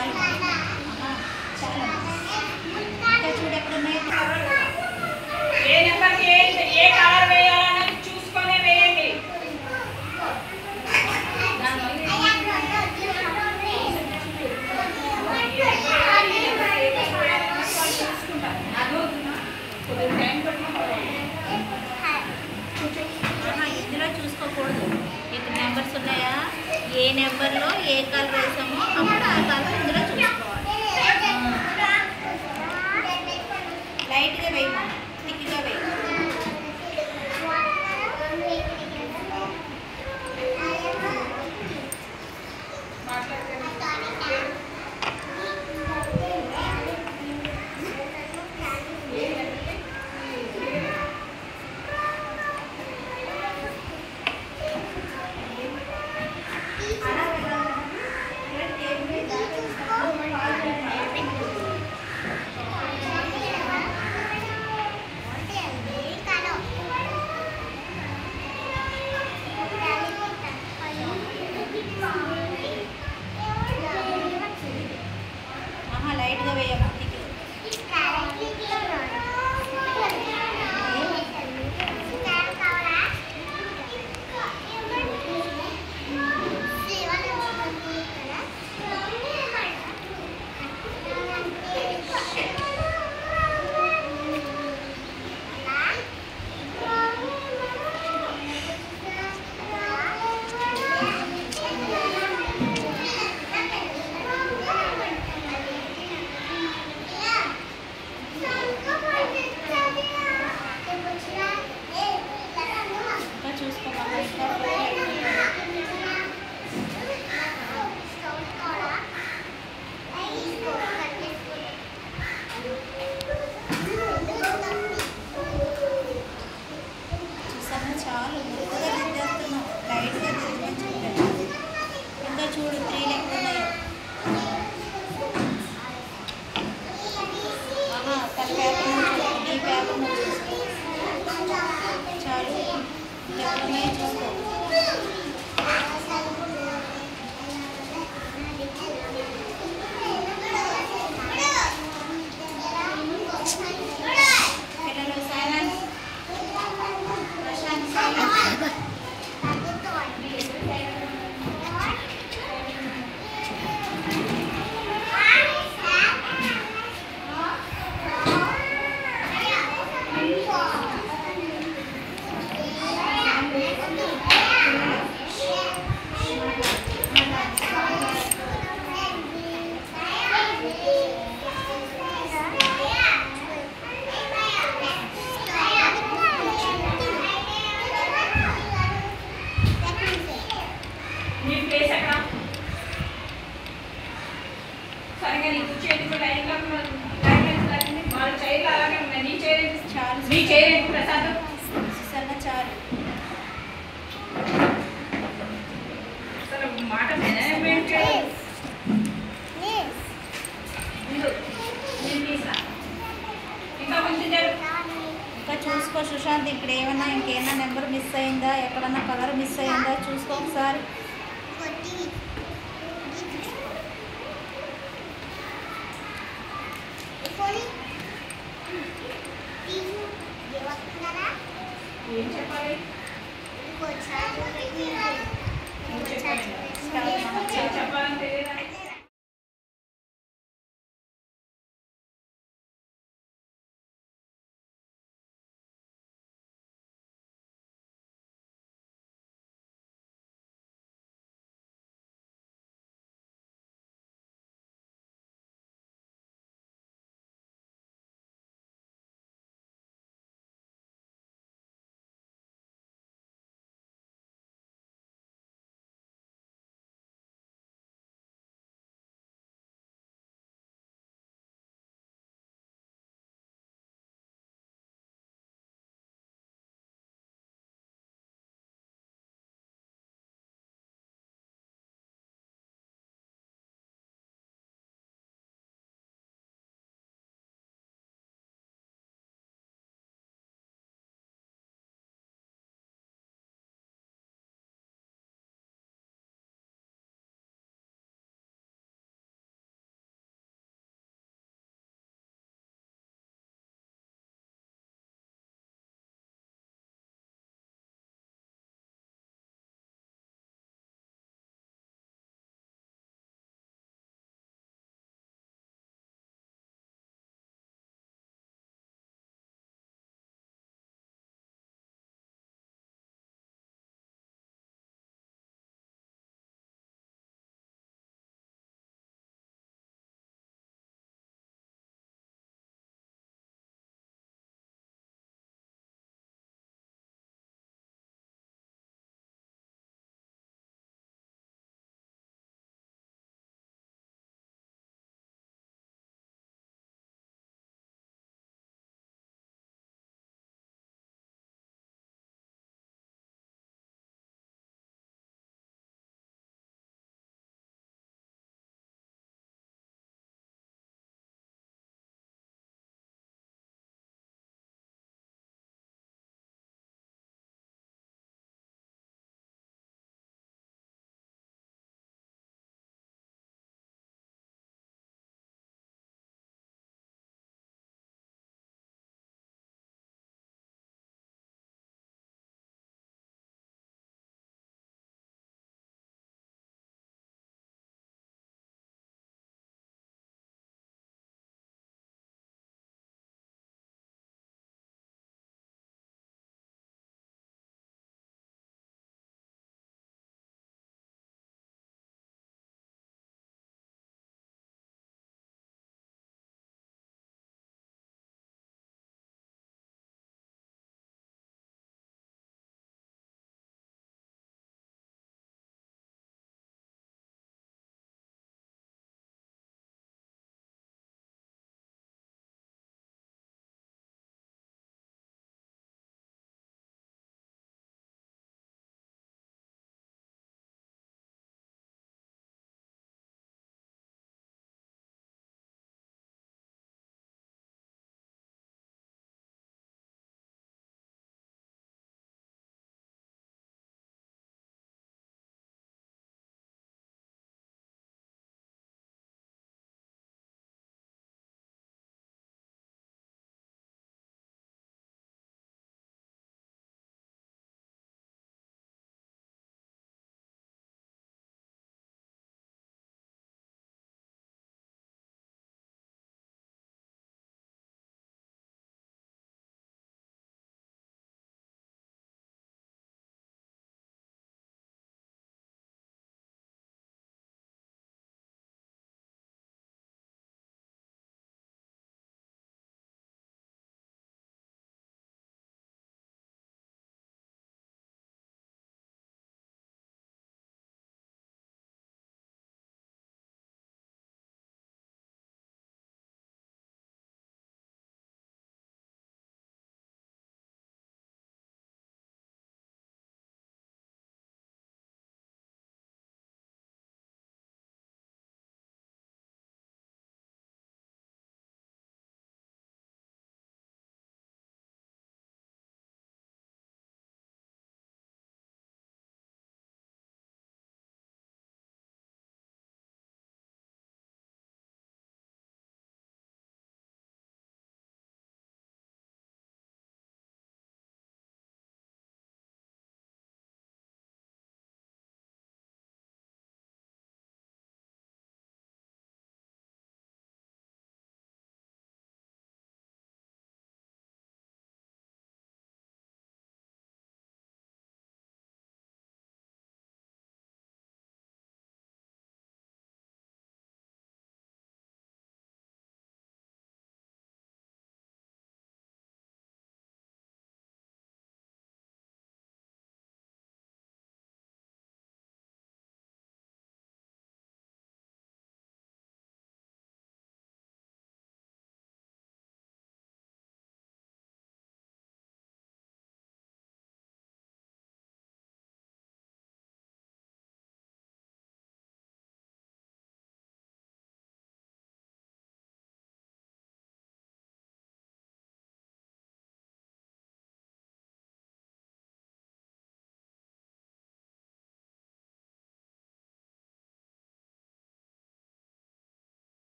చాలు. ఆహా, చాలు. ఇంకా చూడు ఎక్కడున్నాయి. ఏ నెంబర్కి ఏ కలర్ వేయాలన్నది చూసుకొనే వేయండి. ఇందులో చూసుకోకూడదు. ఇక్కడ నెంబర్స్ ఉన్నాయా, ఏ నెంబర్లో ఏ కలర్ వేసామో అప్పుడు ఆ కలర్ ఇందులో చూసుకోవాలి. లైట్గా వేయమా, థిక్గా వేయి. లైట్గా వేయమా, చాలు. ముద్దగా దిద్దేస్తున్నాం, లైట్గా దిద్దని చెప్పాను. ఇంకా చూడు 3 లెక్క ఉన్నాయో. తన పేపర్ ఈ పేపర్ చాలు. ఇంకెక్కడున్నాయో చూసుకో. సరిగా నీకు చేతికి లైన్లో వాళ్ళ చైర్లు అలాగే ఉన్నాయి. నీ చైర్ చాలు. నీ చైర్ ప్రసాద్ సన్న చాలు. అసలు మాట మేనేజ్మెంట్ ఇంకా కొంచెం ఇంకా చూసుకో సుశాంత్, ఇక్కడ ఏమన్నా ఇంకేమన్నా నెంబర్ మిస్ అయిందా, ఎక్కడన్నా కలర్ మిస్ అయిందా చూసుకో ఒకసారి. ఏం చెప్పాలి? చెప్పాలంటే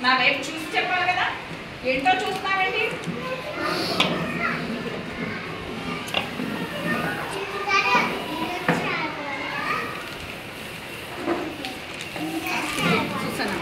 నా వైపు చూసి చెప్పాలి కదా. ఏంటో చూస్తున్నావేంటి? చూసాను.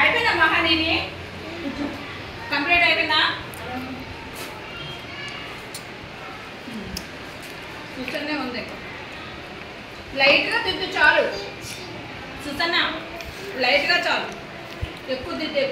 అయిపోయిందా మహానీని? కంప్లీట్ అయిపోయిందా? కూర్చొనే ఉంది. లైట్గా దిద్దు చాలు సుసన్న, లైట్గా చాలు, ఎక్కువ దిద్దు.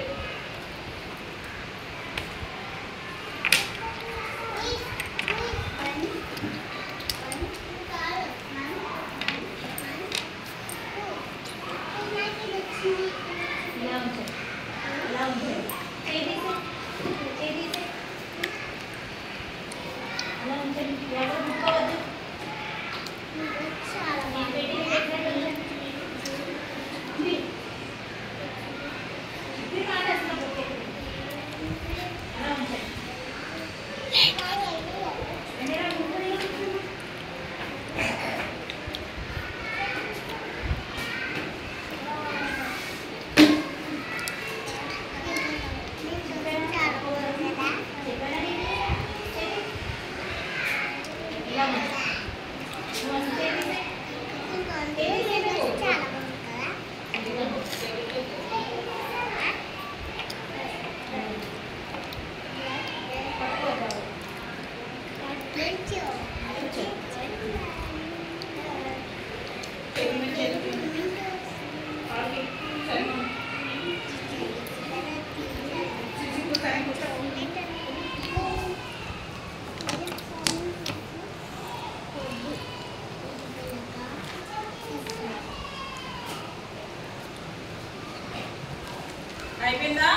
అయిపోయిందా?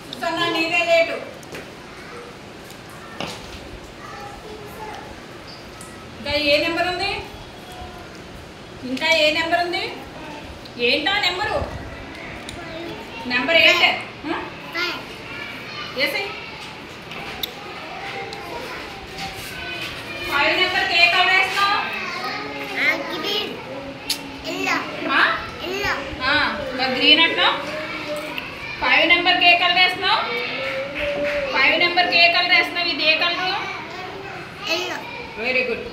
సుసన్న నీదే లేటు. ఇంకా ఏ నెంబర్ ఉంది? ఇంకా ఏ నెంబర్ ఉంది? ఏంటా నెంబరు? నెంబర్ ఏంటి? వేసి 5 నెంబర్కి ఏ కలర్ వేస్తావు? గ్రీన్ అంటావు. 5 నెంబర్కి ఏ కలర్ వేస్తున్నావు? 5 నెంబర్కి ఏ కలర్ వేస్తున్నావు? ఇది ఏ కలరు? Very good.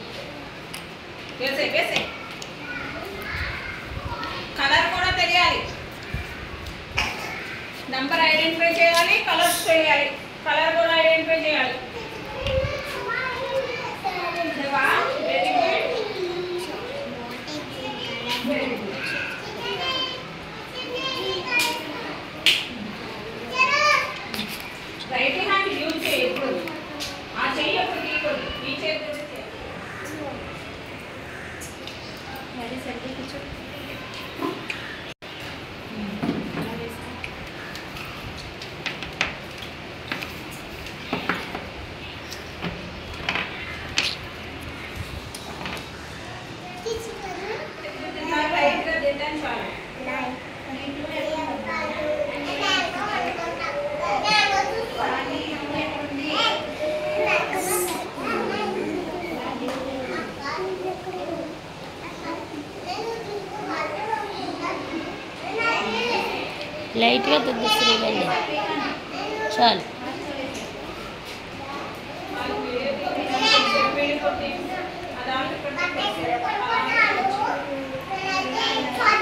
వేసే వేసే. కలర్ కూడా తెలియాలి. నంబర్ ఐడెంటిఫై చేయాలి, కలర్స్ చేయాలి, కలర్ కూడా ఐడెంటిఫై చేయాలి. Very good. Very good. Right hand use చేయి ఎప్పుడు. ఆ చెయ్యి ఎప్పుడు తీయకూడదు. ఈ చేతి రైట్గా దిద్దాను చాలు. లైట్గా దిద్దు శ్రీవల్లి, చాలు. అది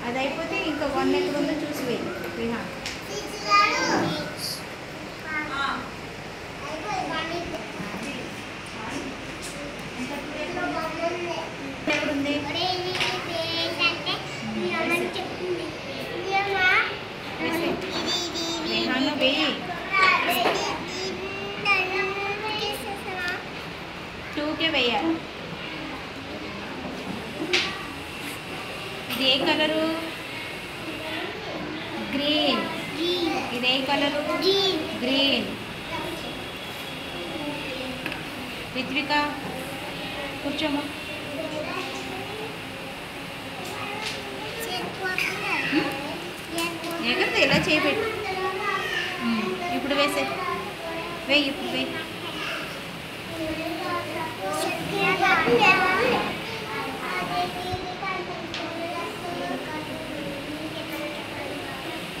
అది అయిపోతే ఇంకా 1 ఎక్కడ ఉందో చూసి వెయ్యి విహాన్. ఎక్కడుంది విహాన్ వెయ్యి. 2కే వెయ్యాలి. ఇది ఏ కలరు? గ్రీన్. ఇది ఏ కలరు? గ్రీన్. రిత్విక కూర్చోమ్మా. ఎక్కడ ఇలా చేయబెట్టు. ఇప్పుడు వేసే వెయ్యి. ఇప్పుడు వెయ్యి.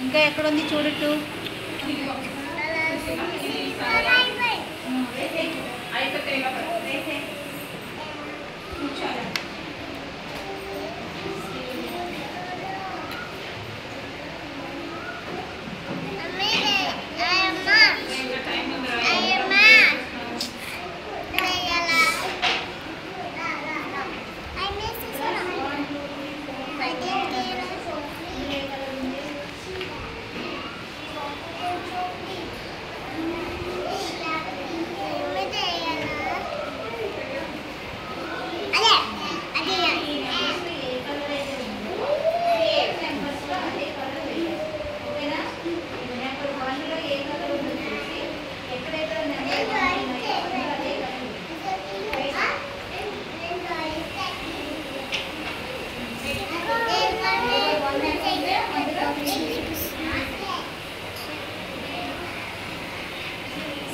ఇంకా ఎక్కడుంది చూడట్టు.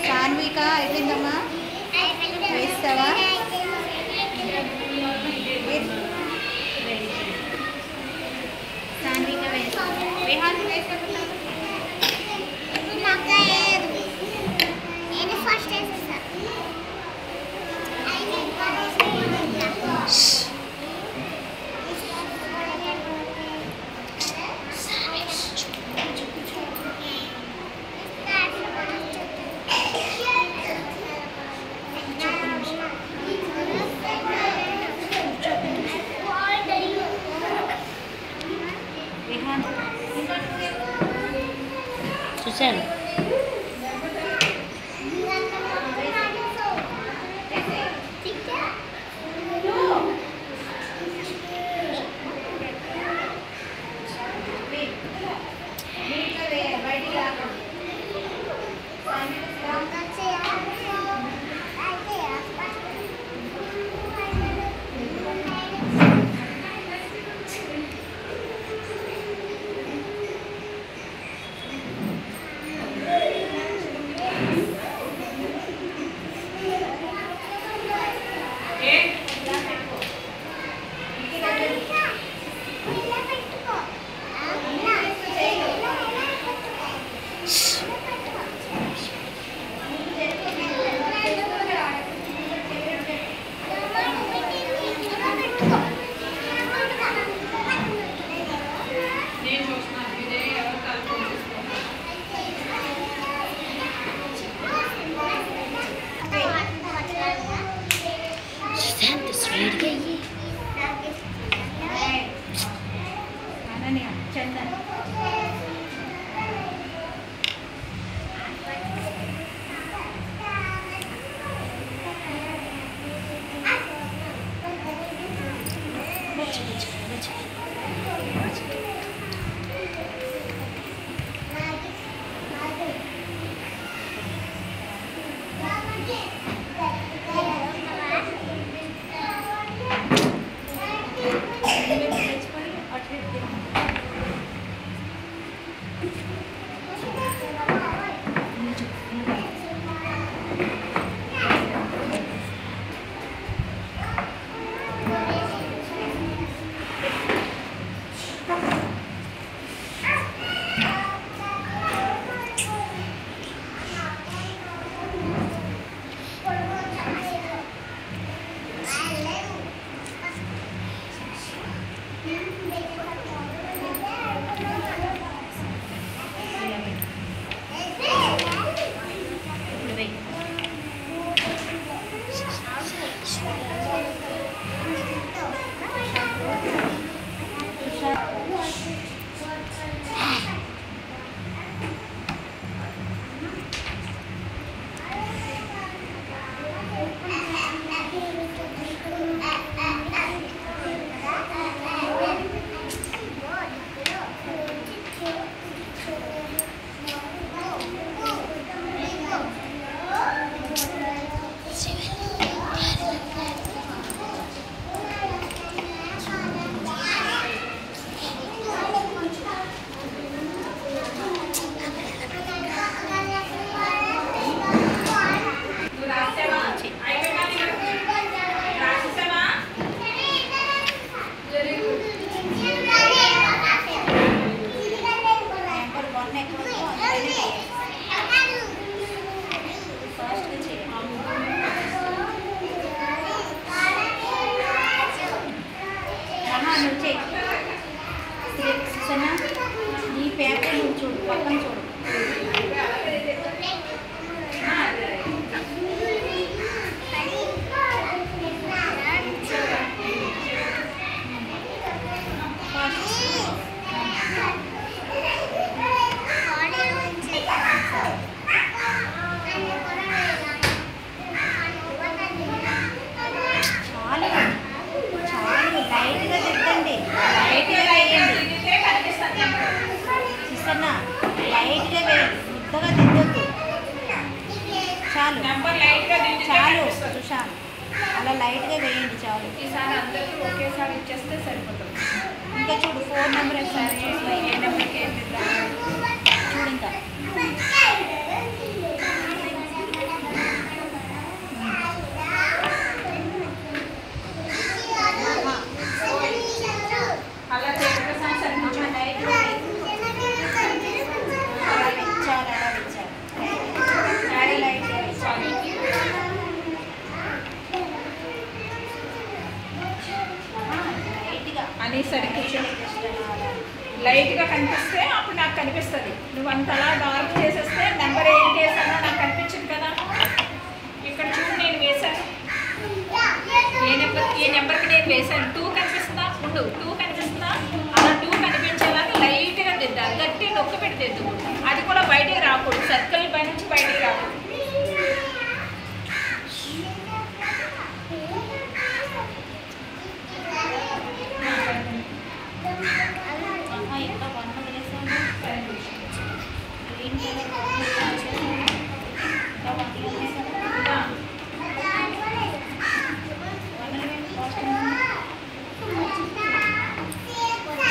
సాన్విక అయిపోయిందమ్మా. వేస్తావా? సాన్విక వేస్తా. విహాన్ వేస్తా. చూశాను. చందన్ నువ్వు చెయ్యి. సుసన్న ఈ పేపర్ నువ్వు చూడు, పక్కన చూడు. లైట్గా తిట్టండి, లైట్గా వేయండి. చూసన్న లైట్గా వేయండి, ముద్దగా తిట్టద్దు. చాలు చాలు సుశాంత్, అలా లైట్గా వేయండి చాలు. ఈసారి అందరికీ ఒకేసారి ఇచ్చేస్తే సరిపోతుంది. ఇంకా చూడు 4 నెంబర్ ఒకసారి ఏ నెంబర్కి ఏం తిద్దాం చూడు. ఇంకా అలా చేయడం సరిపోతుంది. లైట్గా అలా ఇచ్చారు, అలా ఇచ్చారు. లైట్గా ఇచ్చారు. లైట్గా అనేసరికి లైట్గా కనిపిస్తే అప్పుడు నాకు కనిపిస్తుంది. నువ్వు అంతలా డార్క్ చేసేస్తే నెంబర్ ఏం చేశానో నాకు కనిపించింది కదా. ఇక్కడ చూడు నేను వేశాను, ఏ నెంబర్కి నేను వేశాను. 2 కనిపిస్తుందా? ఉండు, 2 కనిపిస్తుందా? అలా 2 కనిపించేలాగా లైట్గా దిద్దాలి. గట్టి నొక్కి పెట్టి దిద్దు. అది కూడా బయటికి రాకూడదు, సర్కిల్ పై నుంచి బయటికి రాకూడదు. ఇంకా 1 వదిలేసాను. గ్రీన్ కలర్ ఇంకా 1 వదిలేసాను.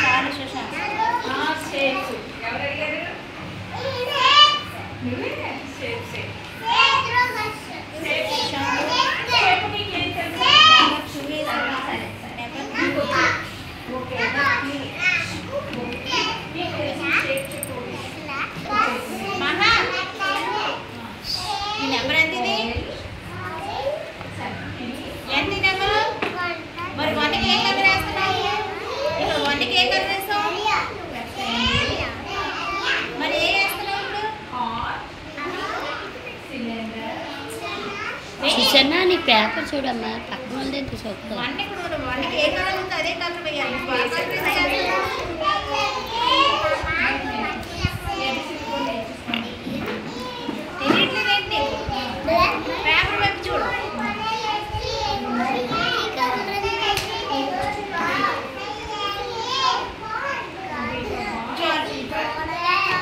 చాలు సుశాంత్. షేప్స్ ఎవరు అడిగారు? షేప్స్ షేప్ నీకు ఏం తెలుసు? ఓకే మహా ఈ నెంబర్ ఎంత? ఇది ఎంత ఈ నెంబర్? మరి 1కి ఏ కలర్ వేస్తున్నావు? ఇక్కడ 1కి ఏ కలర్ వేస్తావు? మరి ఏ వేస్తున్నావు ఇప్పుడు? చూసన్నా నీ పేపర్ చూడమ్మా, పక్కన ఉండే చూసుకో. 1 ఇప్పుడు 1కి ఏ కలర్ ఉందో అదే కలర్ వేయాలి. తెలియట్లేదేంటి? పేపర్ వైపు చూడు.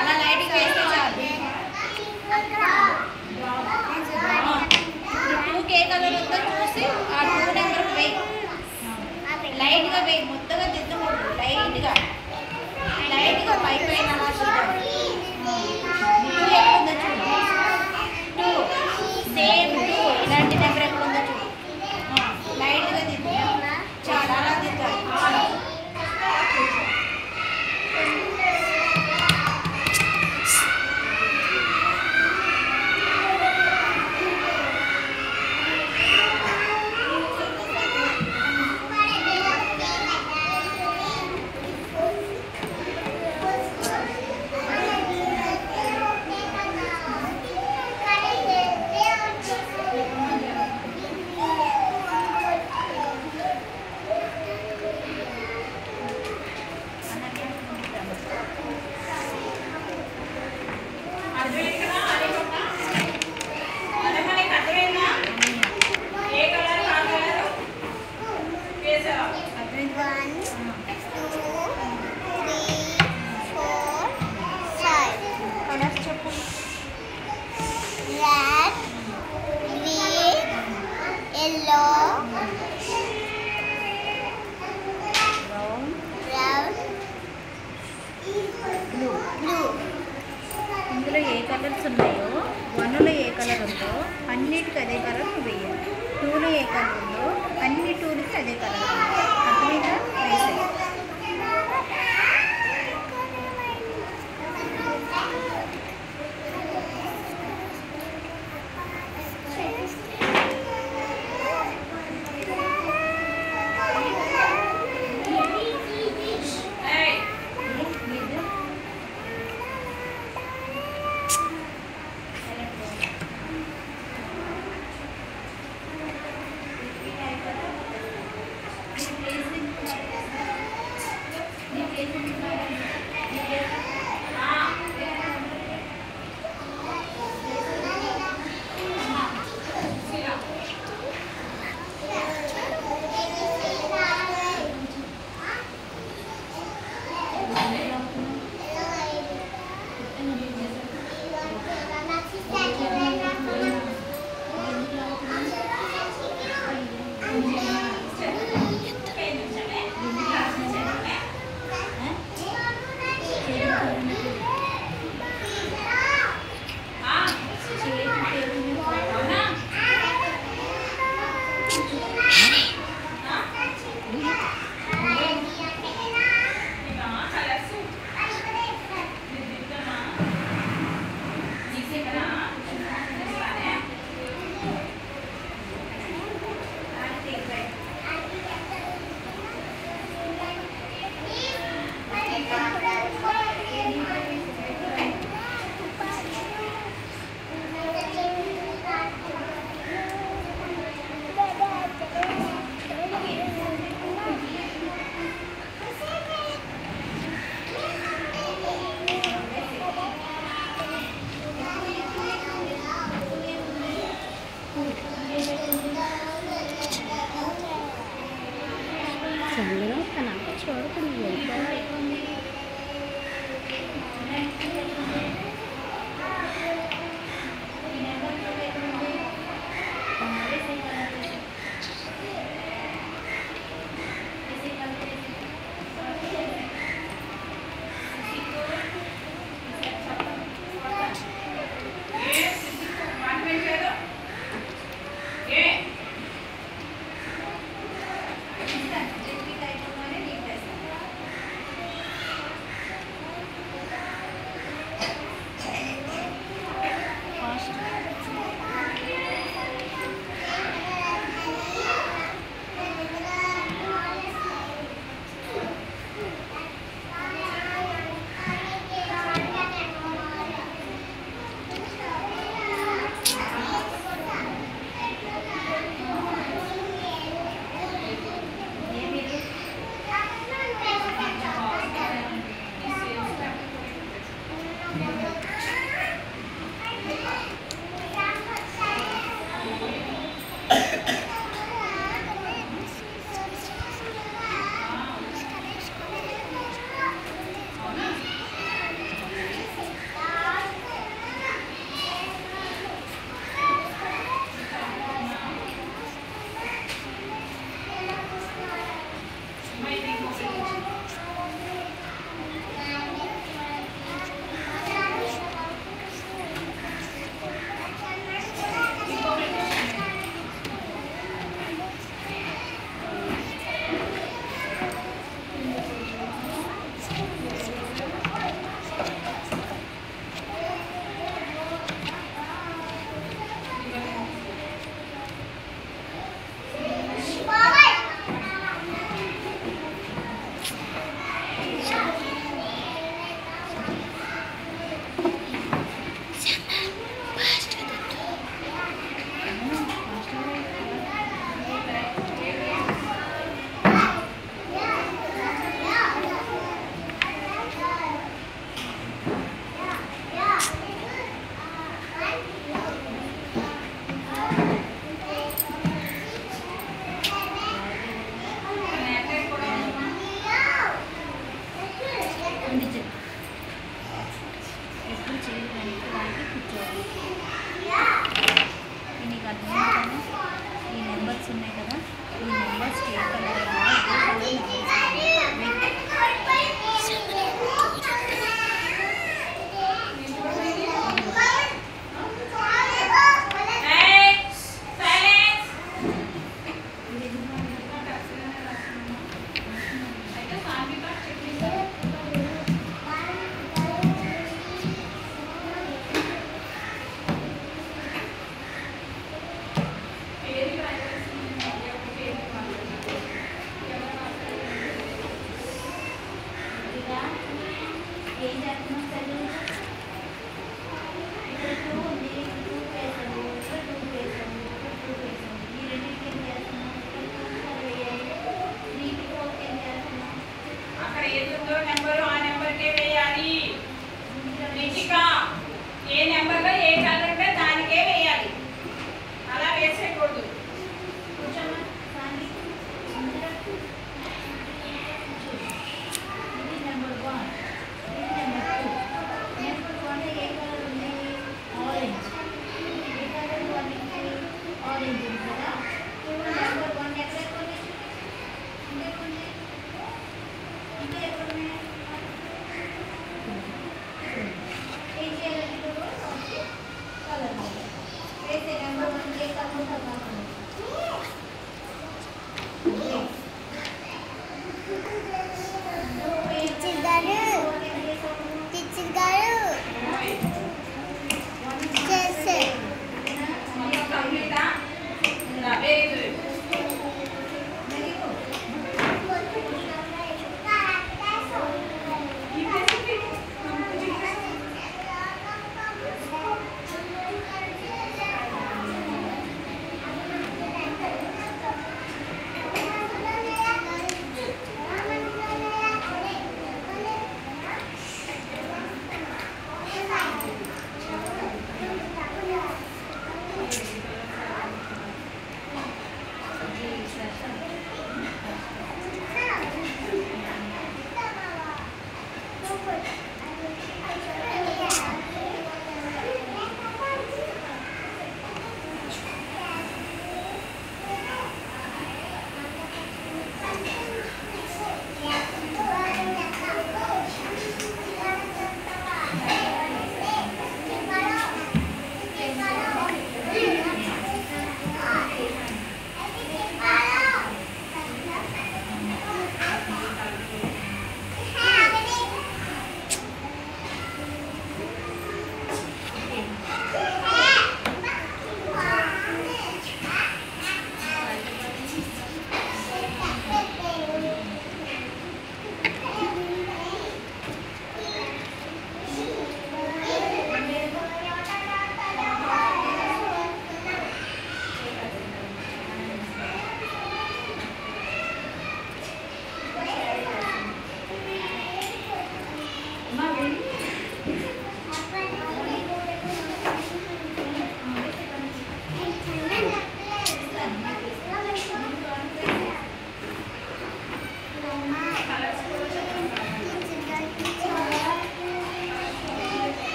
అలా లైట్గా వేస్తే చాలు. ఇప్పుడు 2కి ఏ కలర్ ఉందో చూసి ఆ 2 నెంబర్ వేయి. లైట్గా వేయి, ముద్దగా దిద్దకూడదు. లైట్గా పై పైన అలా చూడాలి. 2 ఎక్కడ ఉందో చూడు. 2 సేమ్ 2 ఇలాంటి నెంబర్ ఎక్కడ ఉందో చూడు. లైట్గా దిద్దు. చాలా అలా దిద్దాలి. ఇందులో ఏ కలర్స్ ఉన్నాయో 1లో ఏ కలర్ ఉందో అన్నిటికీ అదే కలర్ నువ్వు వేయాలి. 2లో ఏ కలర్ ఉందో అన్ని 2లకి అదే కలర్ అర్థమైందా? వేసాయి. చంద్రం తన అమ్మ చూడకుండా వెళ్ళిపోవాలి.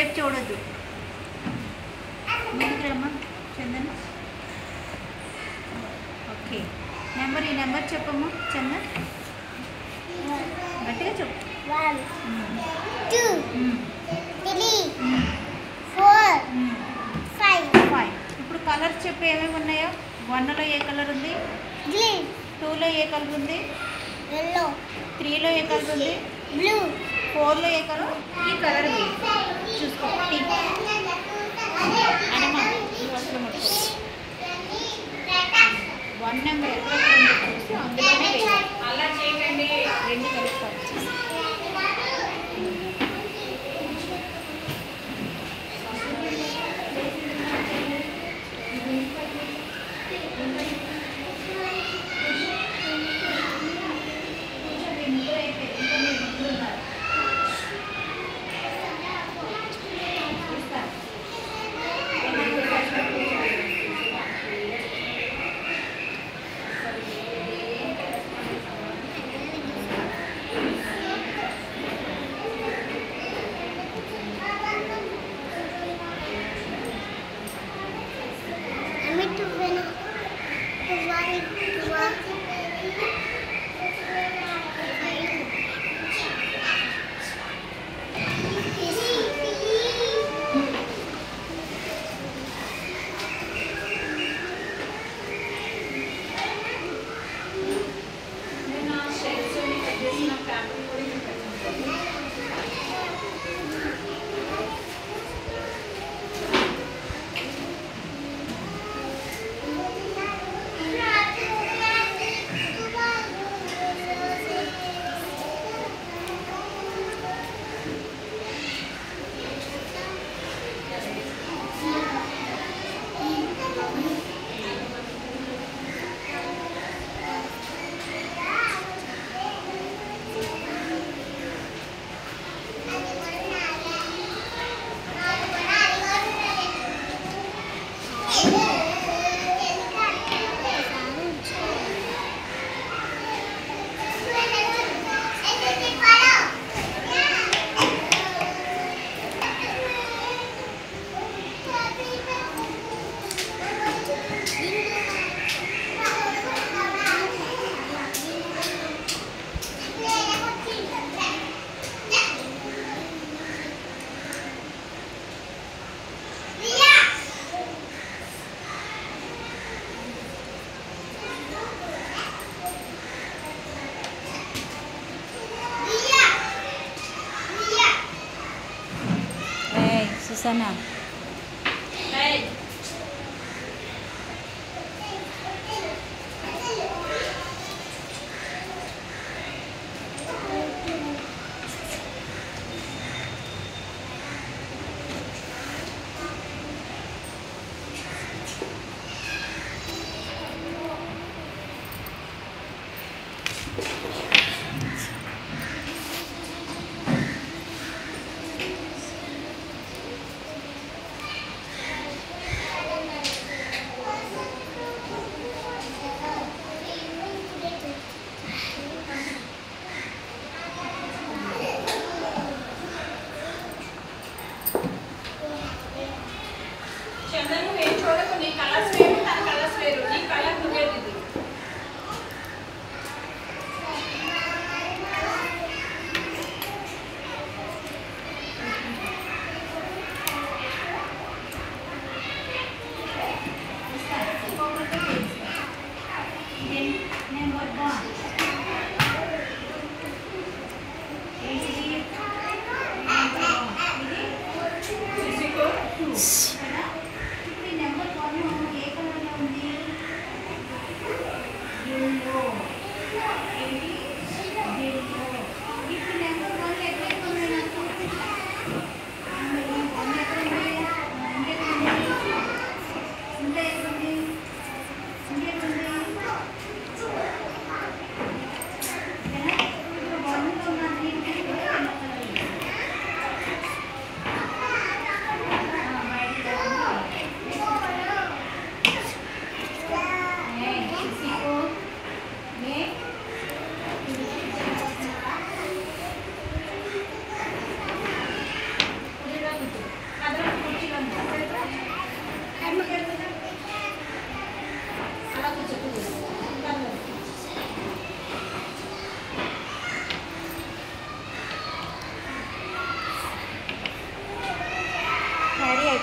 అటువైపు చూడొద్దు. ముందుకు రమ్మా చందన్. ఓకే, నెంబర్ ఈ నెంబర్ చెప్పమ్మా చందన్, గట్టిగా చెప్పు. 1 2 3 4 5. 5. ఇప్పుడు కలర్స్ చెప్పు ఏమేమి ఉన్నాయో. 1లో ఏ కలర్ ఉంది, గ్రీన్, 2లో ఏ కలర్ ఉంది, yellow, 3లో ఏ కలర్ ఉంది, blue, 4లో ఏ కలర్. ఈ కలర్ చూసుకో. పింక్ అనమా అసలు ముట్టుకో. 1 నెంబర్ ఎక్కడ ఉందో చూసి అందులోనే వేయాలి. అలా చేయకండి. 2 కలుపుకోవాలి. Susana. Hey.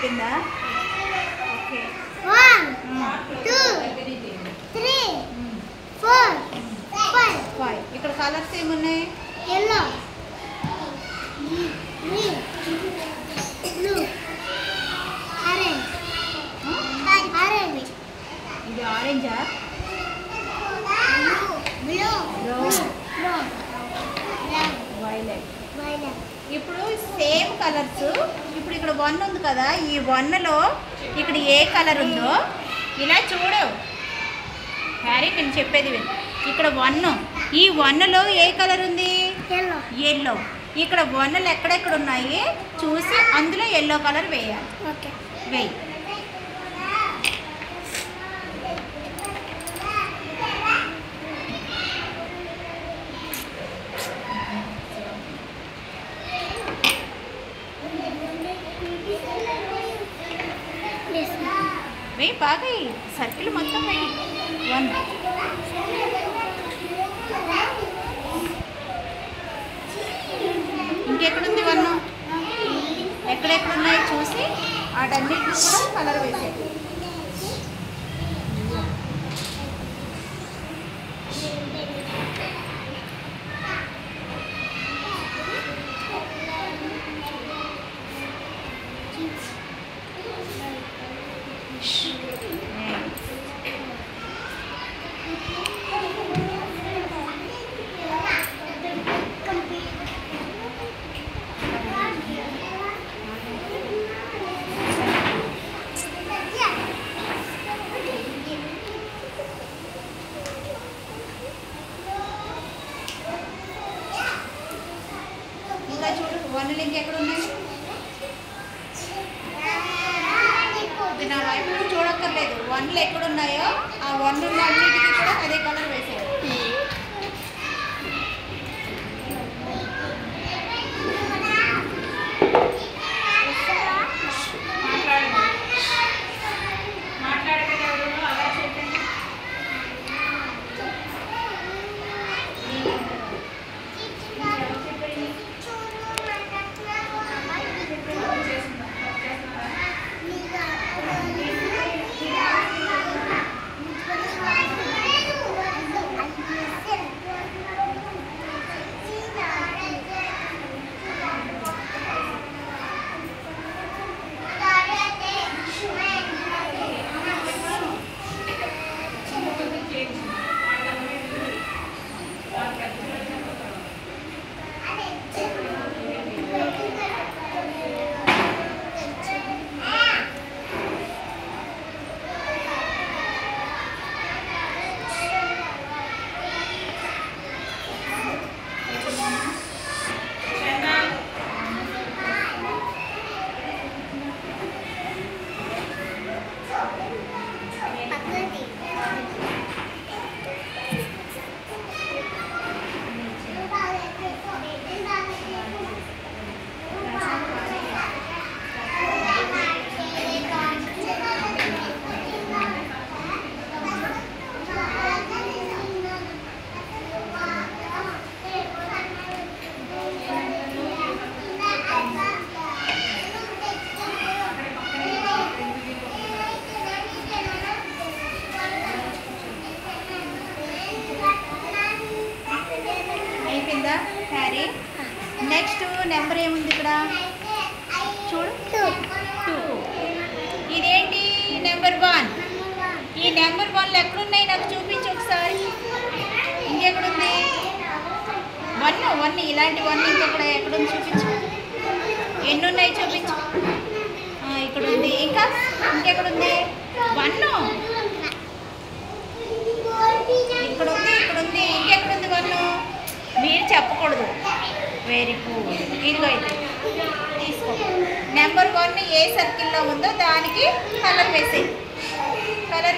అయిపోయిందా? ఓకే. 1 2 3 4 5. 5. ఇక్కడ కలర్స్ ఏమున్నాయి? Yellow, green, blue, orange, orange, ఇది ఆరెంజా? blue, violet. violet. ఇప్పుడు సేమ్ కలర్స్. ఇప్పుడు ఇక్కడ 1 ఉంది కదా, ఈ 1లో ఇక్కడ ఏ కలర్ ఉందో ఇలా చూడు హ్యారీ, నేను చెప్పేది విను. ఇక్కడ 1, ఈ 1లో ఏ కలర్ ఉంది? Yellow. ఎల్లో. ఇక్కడ 1లు ఎక్కడెక్కడ ఉన్నాయి చూసి అందులో ఎల్లో కలర్ వేయాలి. Okay. వేయి. Yes. వెయ్యి, బాగా వెయ్యి. సర్కిల్ మొత్తం వెయ్యి. 1. ఇంకెక్కడుంది 1? ఎక్కడెక్కడ ఉన్నాయో చూసి వాటన్నిటిని కూడా కలర్ వేసేది. ఇంకా చూడు 1లు ఇంకెక్కడ ఉన్నాయి? నా వైపు చూడక్కర్లేదు. 1లు ఎక్కడున్నాయో ఆ 1 అన్నిటికీ కూడా అదే కలర్ వేసేది. అయిపోయిందా హ్యారీ? నెక్స్ట్ నెంబర్ ఏముంది ఇక్కడ చూడు? 2. ఇదేంటి? నెంబర్ 1. ఈ నెంబర్ 1లో ఎక్కడున్నాయి నాకు చూపించు ఒకసారి. ఇంకెక్కడుంది? 1 ఇలాంటి 1 ఇంకొకటి ఎక్కడుంది చూపించు. ఎన్ని ఉన్నాయి చూపించు. ఇక్కడ ఉంది. ఇంకా ఇంకెక్కడుంది? 1 ఇక్కడ ఉంది. ఇంకెక్కడుంది 1? మీరు చెప్పకూడదు. Very good. ఇదిగో అయితే తీసుకో. నెంబర్ 1 ఏ సర్కిల్లో ఉందో దానికి కలర్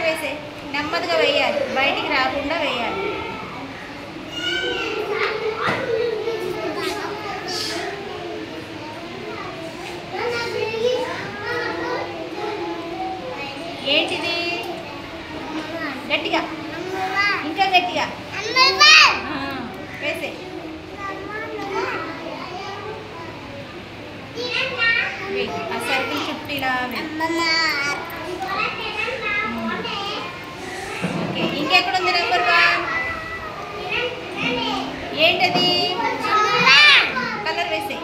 వేసే. నెమ్మదిగా వేయాలి, బయటికి రాకుండా వేయాలి. ఏంటిది? గట్టిగా, ఇంకా గట్టిగా వేసే. ఆ సర్కిల్ చుట్టూ ఇలా ఏంటది? కలర్ వేసే.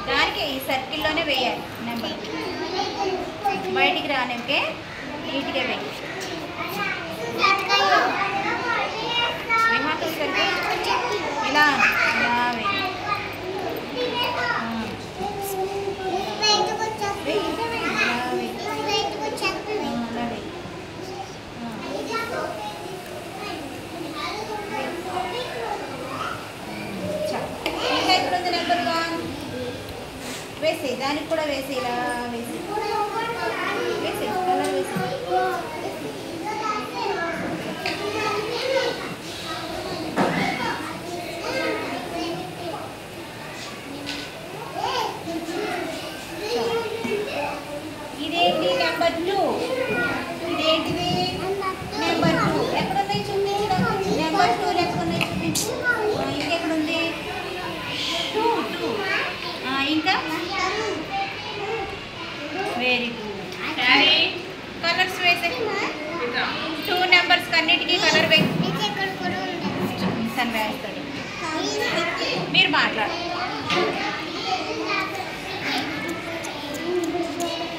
దానికి ఈ సర్కిల్లోనే వేయాలి నెంబర్. బయటికి రానికే నీట్గా వేయి. విహాతో సర్కిల్ ఇలా ఇలా వేయి. ఇంకా ఇక్కడ ఉంది నెంబర్ 1 వేసి, దానికి కూడా వేసి, ఇలా వేసి వేసి కలర్ వేసి. ఇదేంటి నెంబర్ 2? ఇదేంటిది నెంబర్ 2? ఎక్కడున్నాయి చూపించడం. నెంబర్ 2 ఎక్కడున్నాయి చూపించు. ఇంకెక్కడుంది? 2 ఇంకా వెరీ గుడ్. కలర్స్ వేసే. 2 నెంబర్స్ అన్నిటికీ కలర్ వేసి తను వేస్తాడు. మీరు మాట్లాడు.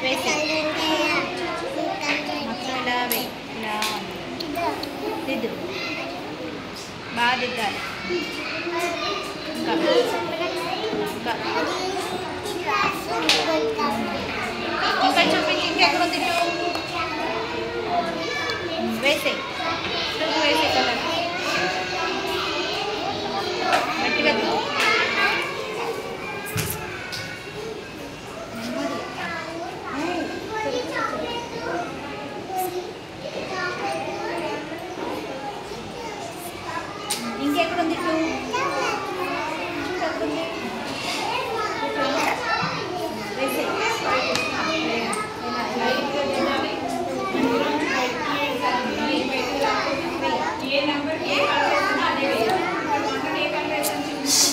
వేసే మొత్తం ఇలా వేయి. ఇలా దిద్దు. బాగా దిద్దాలి. ఇంకా ఇంకా ఇంకా చూపించి. ఇంకెక్కడుంది? 2 వేసే. 2 వేసే కలర్ గట్టిగా దిద్దు. ఇంకెక్కడుంది? 2 ఇంకెక్కడుంది? వేసే. ఏ నెంబర్ ఏ కలర్ వేసినా అదే వేయాలి. ఏ కలర్ వేసాను చూపించు.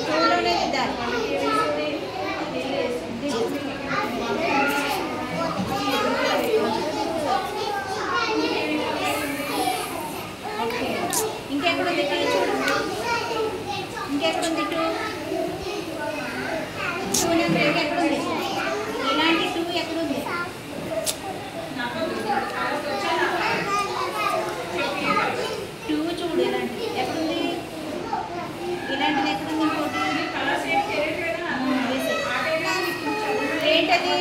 టూలోనే దిద్దాలి. ఇంకెక్కడుంది? 2 చూడు. ఇంకెక్కడుంది? 2 నెంబర్ ఎక్కడుంది? ఇలాంటి 2 ఎక్కడుంది? 2 చూడు. ఇలాంటి ఎక్కడుంది? ఇలాంటిది ఎక్కడుంది? ఇంకోటి ఏంటది?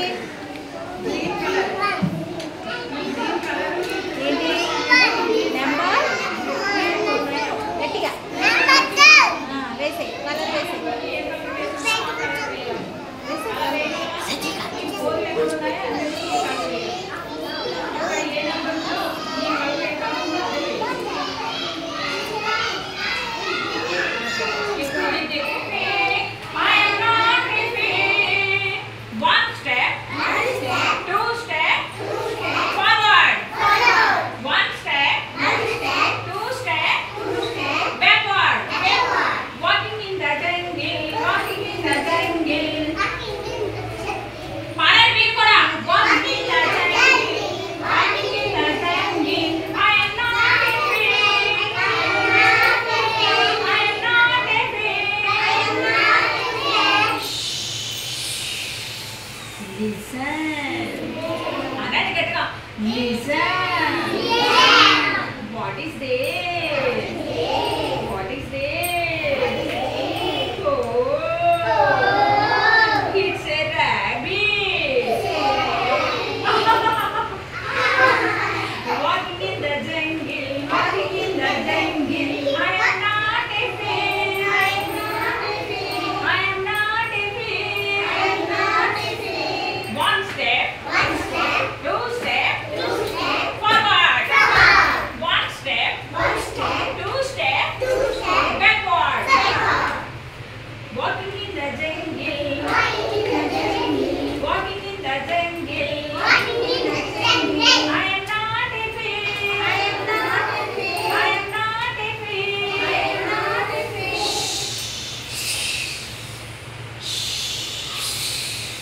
ఏంటి నెంబర్? గట్టిగా వేసే. కలర్ వేసే. Walking in the jungle.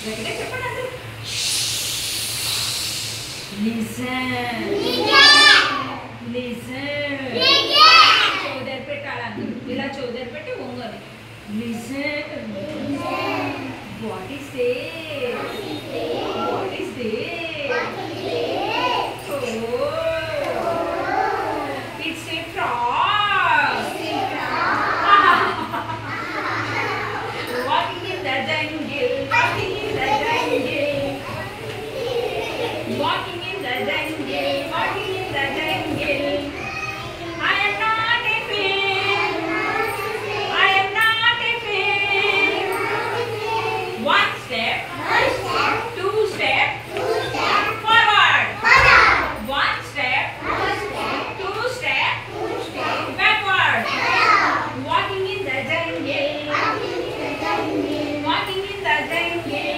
గట్టిగా చెప్పండి అందరూ. Listen listen. చోదరి పెట్టాలి అందరూ. ఇలా చోదరి పెట్టి ఒంగోని. Listen. What is this? What is this? Oh, it's a frog. Walking in the jungle, walking in the jungle, walking in the jungle, walking in the jungle. I am not a fish. I am not a fish. One step, two step, forward. One step, two step, backward. Walking in the jungle, walking in the jungle.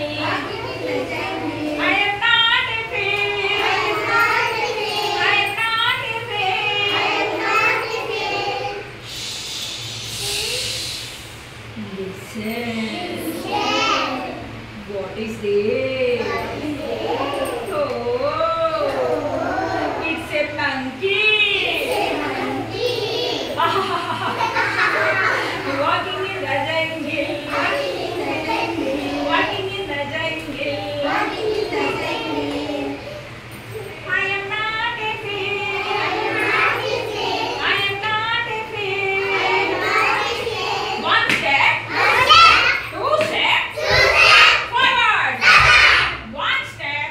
I am not a fish. I am not a fish. Listen. What is this? Oh, it's a monkey. Walking in the jungle. Walking in the jungle. I am not a fish. I am not a fish. One step, two steps, forward. One step,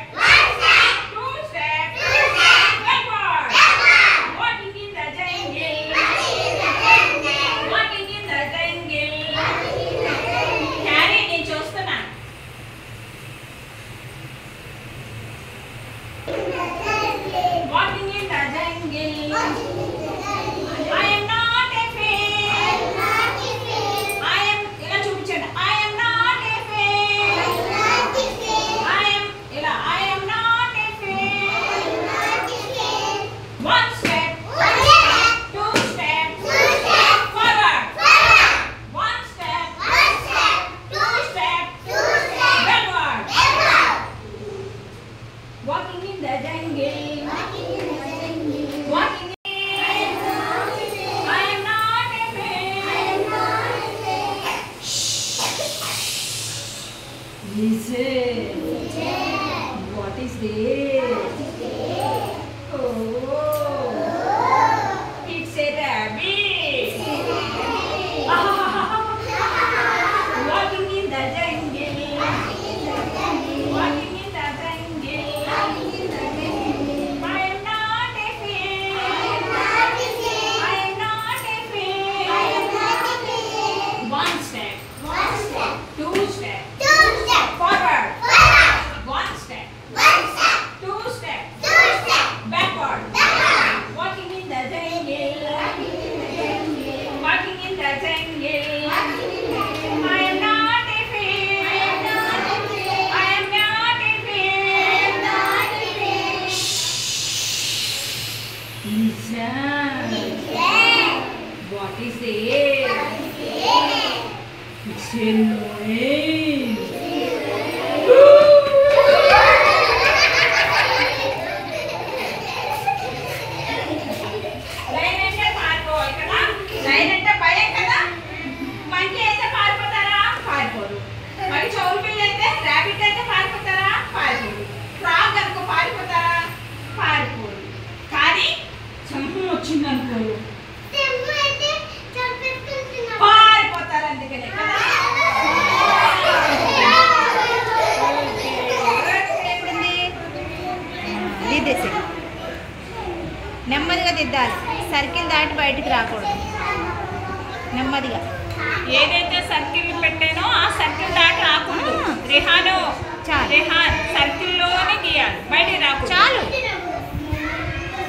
two steps, backward. Walking in the jungle. Walking in the jungle. Carry నేను చూస్తున్నా. Walking in the jungle. I am not a fish. I am ఇలా చూపించండి. I am not a fish. I am ఇలా I am not a fish. One step, two steps, forward. One step, two steps, backward. Walking in the jungle. Walking in. I am not a fish. Listen. What is this? Oh, it's a rabbit. Walking in the jungle. Walking in the jungle. I am not a fish. I am not a fish. One step, two steps, forward. One step, two steps, backward. Walking in the jungle. Walking in the jungle. I am not a fish. I am not a fish. Listen. What is it? It's a noise. Line అంటే పారిపోవాలి కదా. Line అంటే భయం కదా. Monkey అయితే పారిపోతారా? పారిపోరు. మరి చౌరు పిల్ల అయితే rabbit అయితే పారిపోతారా? పారిపోరు. ఫ్రాగ్ అనుకో పారిపోతారా? పారిపోరు. కానీ సింహం వచ్చిందనుకో పారిపోతారు. అందుకనే కదా. ఎక్కడుంది? దిద్దేసి నెమ్మదిగా దిద్దాలి. సర్కిల్ దాటి బయటికి రాకూడదు. నెమ్మదిగా. ఏదైతే సర్కిల్ పెట్టానో ఆ సర్కిల్ దాటి రాకూడదు. రిహాను చాలు. రిహాన్ సర్కిల్లోనే గీయాలి. బయటికి రాకూడదు. చాలు.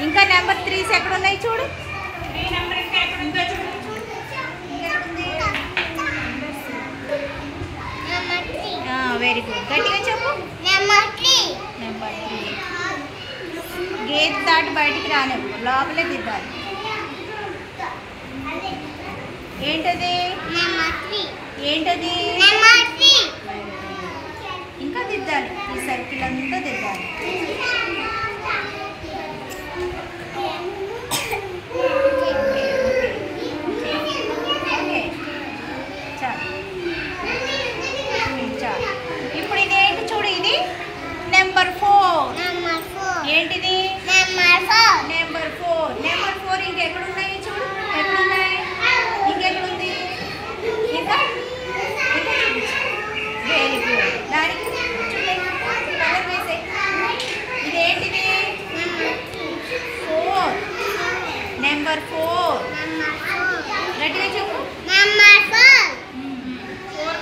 ఇంకా నెంబర్ 3 ఎక్కడ ఉన్నాయి చూడు. 3 నెంబర్ ఇంకా ఎక్కడ ఉందో చూడు. Very good. గట్టిగా చెప్పు. నెంబర్ 3. గేట్ దాటి బయటికి రానివ్వు. లోపలే దిద్దాలి. ఏంటది? ఏంటది? ఇంకా అంతా దిద్దాలి. ఇప్పుడు ఇదేంటి చూడు, ఇది నెంబర్ 4. ఏంటిది నెంబర్ 4. నెంబర్ 4 ఇంకెక్కడున్నాయి చూడు, ఎక్కడున్నాయి, ఇంకెక్కడుంది, ఇంకా వెరీ గుడ్. దానికి కలర్ వేసే. ఇదేంటిది 4. నెంబర్ 4 గట్టిగా చెప్పు. నెంబర్ 4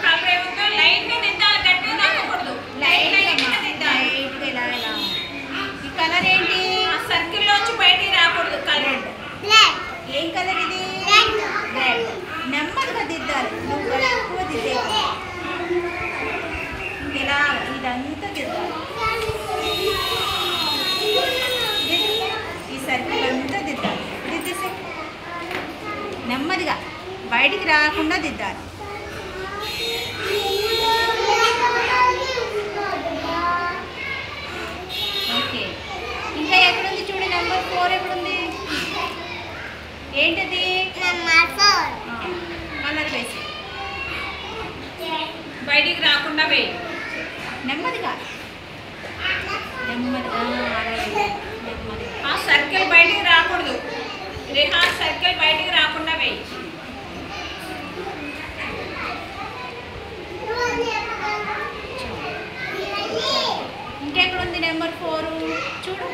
కలర్ ఏముందో లైట్గా దిద్దాలి, గట్టిగా దిద్దకూడదు. లైట్గా దిద్దాలి. ఇలా ఇలా. ఈ కలర్ ఏంటి, ఆ సర్కిల్లోంచి బయటికి రాకూడదు. కలర్ ఏం కలర్ ఇది, రెడ్. నెమ్మదిగా దిద్దాలి, నువ్వు ఎక్కువ దిద్దే. ఇలా ఇదంతా దిద్దాలి. ఈ సర్కిల్ అంతా దిద్దాలి. దిద్దేసే నెమ్మదిగా బయటికి రాకుండా దిద్దాలి. ఓకే, ఇంకా ఎక్కడుంది చూడు, నెంబర్ 4 ఎక్కడుంది, ఏంటది కలర్ వేసి బయటికి రాకుండా వేయి. నెమ్మదిగా నెమ్మదిగా అలా వేయాలి. నెమ్మదిగా ఆ సర్కిల్ బయటికి రాకూడదు. రేహా సర్కిల్ బయటికి రాకుండా వేయి. ఇంకెక్కడుంది నెంబర్ 4 చూడు.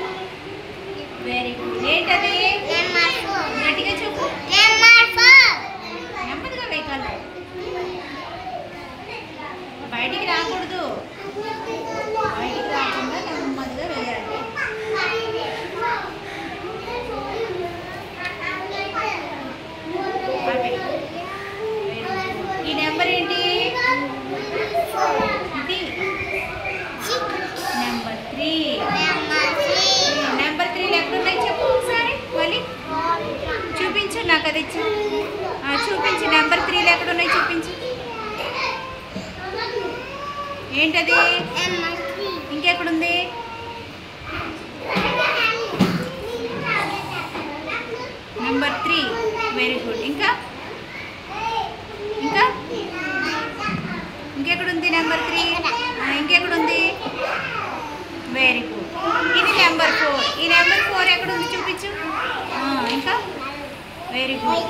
Very good. ఏంటది గట్టిగా చెప్పు. నెమ్మదిగా వేయగలరు, బయటికి రాకూడదు. బయటికి రాకుండా నెమ్మదిగా వేయాలి. ఈ నెంబర్ ఏంటి, ఇది నెంబర్ 3. నెంబర్ 3 ఎక్కడున్నాయి చెప్పు ఒకసారి, మళ్ళీ చూపించు నాకు. అది చూపించు, నెంబర్ 3 ఎక్కడున్నాయి చూపించు. ఏంటది, ఇంకెక్కడుంది, నెంబర్ 3. Very good. ఇంకా ఇంకా ఇంకెక్కడుంది నెంబర్ 3, ఇంకెక్కడుంది, వెరీ గుడ్. ఇది నెంబర్ 4. ఈ నెంబర్ 4 ఎక్కడుంది చూపించు. ఇంకా వెరీ గుడ్.